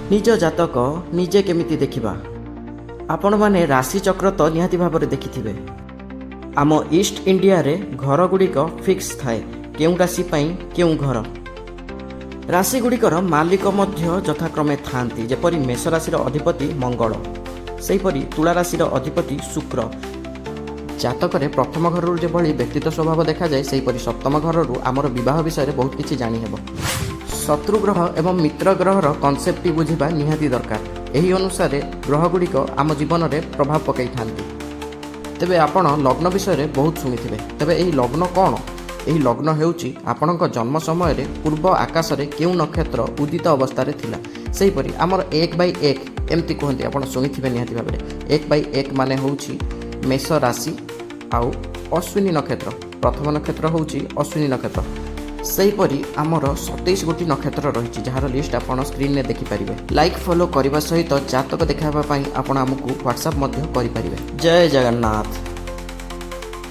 निज जातक निजे केमिति देखिबा आपण माने राशि चक्र तो निहाती भाବରେ देखिथिबे। आम ईस्ट इंडिया रे घर गुड़िक फिक्स थाए केउ राशि पई केउ घर। राशि गुड़िकर मालिक मध्य यथाक्रमे थांती जेपरि मेष राशिर अधिपति मंगल, सेहीपरि तुला राशिर अधिपति शुक्र। जातक प्रथम घर जेभली व्यक्तित्व स्वभाव देखा जाए सेहीपरि सप्तम घर आमर विवाह विषय में बहुत किछि जानी हेबो। शत्रु ग्रह एवं मित्र ग्रहर कनसेप्ट बुझिबा निहाती दरकार। एही अनुसार ग्रह गुड़िक आम जीवन में प्रभाव पकई थांती। तेबे आपण लग्न विषय में बहुत शुणिथिबे। तेबे एही लग्न कौन? एही लग्न हेउची आपणक जन्म समय रे पूर्व आकाश रे केउ नक्षत्र उदित अवस्था रे थिला। सेहीपरि आमर 1/1 एमती कहते आप शुणिथिबे निहाती भाबरे। 1/1 माने होउची मेष राशि आउ अश्विनी नक्षत्र। प्रथम नक्षत्र होउची अश्विनी नक्षत्र। सेहीपरि आमर 27 गोटी नक्षत्र रही जार लिस्ट आप स्क्रीन में देखिपारे। लाइक फॉलो करने सहित जातक देखा आपण आमको व्हाट्सएप करें। जय जगन्नाथ।